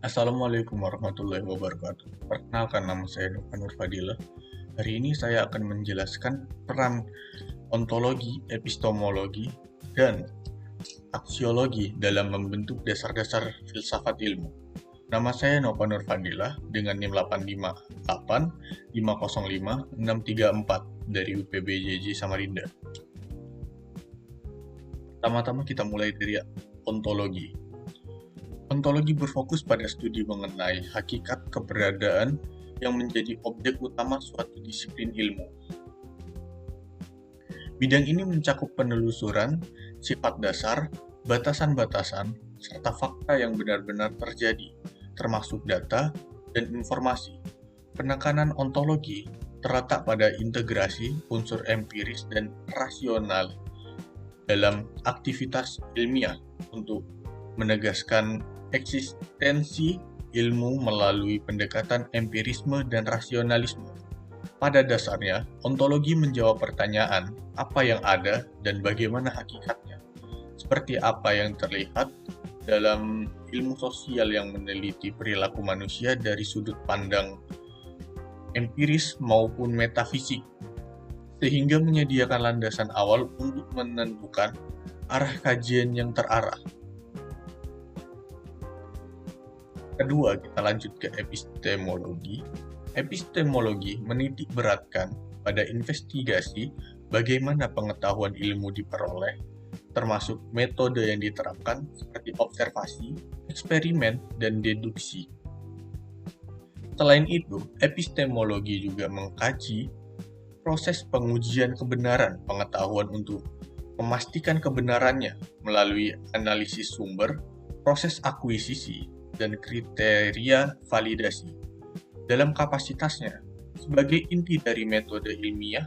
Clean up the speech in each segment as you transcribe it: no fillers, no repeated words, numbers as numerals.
Assalamualaikum warahmatullahi wabarakatuh. Perkenalkan, nama saya Nur Fadilah. Hari ini saya akan menjelaskan peran ontologi, epistemologi, dan aksiologi dalam membentuk dasar-dasar filsafat ilmu. Nama saya Nova Nur Fadilah dengan NIM 858 dari UPBJJ Samarinda. Pertama-tama kita mulai dari ontologi. Ontologi berfokus pada studi mengenai hakikat keberadaan yang menjadi objek utama suatu disiplin ilmu. Bidang ini mencakup penelusuran, sifat dasar, batasan-batasan, serta fakta yang benar-benar terjadi, termasuk data dan informasi. Penekanan ontologi terletak pada integrasi unsur empiris dan rasional dalam aktivitas ilmiah untuk menegaskan eksistensi ilmu melalui pendekatan empirisme dan rasionalisme. Pada dasarnya, ontologi menjawab pertanyaan apa yang ada dan bagaimana hakikatnya, seperti apa yang terlihat dalam ilmu sosial yang meneliti perilaku manusia dari sudut pandang empiris maupun metafisik, sehingga menyediakan landasan awal untuk menentukan arah kajian yang terarah. Kedua, kita lanjut ke epistemologi. Epistemologi menitik beratkan pada investigasi bagaimana pengetahuan ilmu diperoleh, termasuk metode yang diterapkan seperti observasi, eksperimen, dan deduksi. Selain itu, epistemologi juga mengkaji proses pengujian kebenaran pengetahuan untuk memastikan kebenarannya melalui analisis sumber, proses akuisisi, dan kriteria validasi. Dalam kapasitasnya sebagai inti dari metode ilmiah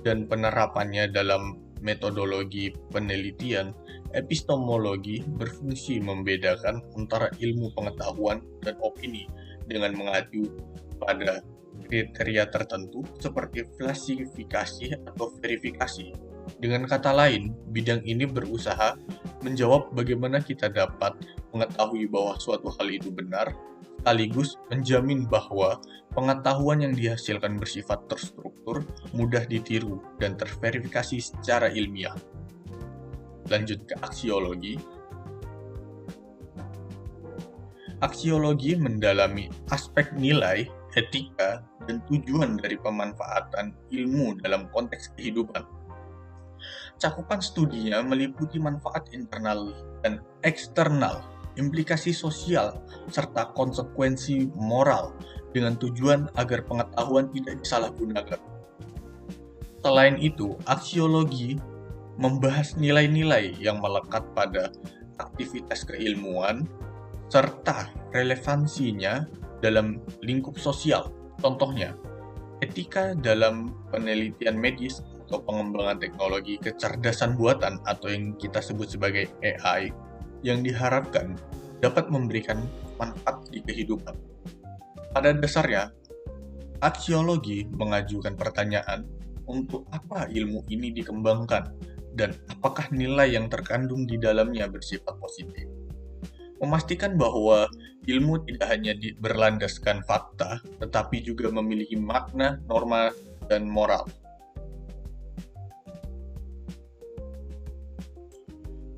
dan penerapannya dalam metodologi penelitian, epistemologi berfungsi membedakan antara ilmu pengetahuan dan opini dengan mengacu pada kriteria tertentu seperti klasifikasi atau verifikasi. Dengan kata lain, bidang ini berusaha menjawab bagaimana kita dapat mengetahui bahwa suatu hal itu benar, sekaligus menjamin bahwa pengetahuan yang dihasilkan bersifat terstruktur, mudah ditiru, dan terverifikasi secara ilmiah. Lanjut ke aksiologi. Aksiologi mendalami aspek nilai, etika, dan tujuan dari pemanfaatan ilmu dalam konteks kehidupan. Cakupan studinya meliputi manfaat internal dan eksternal, implikasi sosial, serta konsekuensi moral dengan tujuan agar pengetahuan tidak disalahgunakan. Selain itu, aksiologi membahas nilai-nilai yang melekat pada aktivitas keilmuan serta relevansinya dalam lingkup sosial. Contohnya, etika dalam penelitian medis atau pengembangan teknologi kecerdasan buatan atau yang kita sebut sebagai AI yang diharapkan dapat memberikan manfaat di kehidupan. Pada dasarnya, aksiologi mengajukan pertanyaan untuk apa ilmu ini dikembangkan dan apakah nilai yang terkandung di dalamnya bersifat positif. Memastikan bahwa ilmu tidak hanya berlandaskan fakta, tetapi juga memiliki makna, norma, dan moral.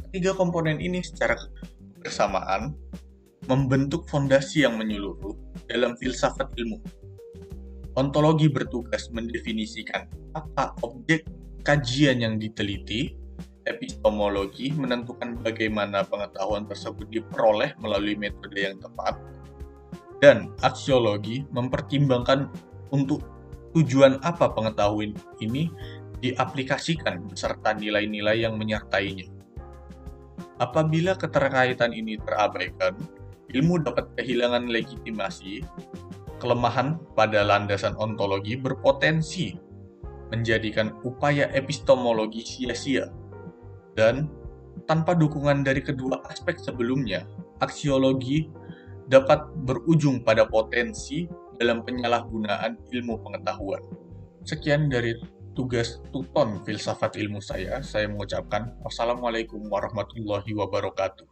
Ketiga komponen ini secara bersamaan membentuk fondasi yang menyeluruh dalam filsafat ilmu. Ontologi bertugas mendefinisikan apa objek kajian yang diteliti, epistemologi menentukan bagaimana pengetahuan tersebut diperoleh melalui metode yang tepat, dan aksiologi mempertimbangkan untuk tujuan apa pengetahuan ini diaplikasikan beserta nilai-nilai yang menyertainya. Apabila keterkaitan ini terabaikan, ilmu dapat kehilangan legitimasi. Kelemahan pada landasan ontologi berpotensi menjadikan upaya epistemologi sia-sia. Dan tanpa dukungan dari kedua aspek sebelumnya, aksiologi dapat berujung pada potensi dalam penyalahgunaan ilmu pengetahuan. Sekian dari tugas tuton filsafat ilmu saya mengucapkan wassalamualaikum warahmatullahi wabarakatuh.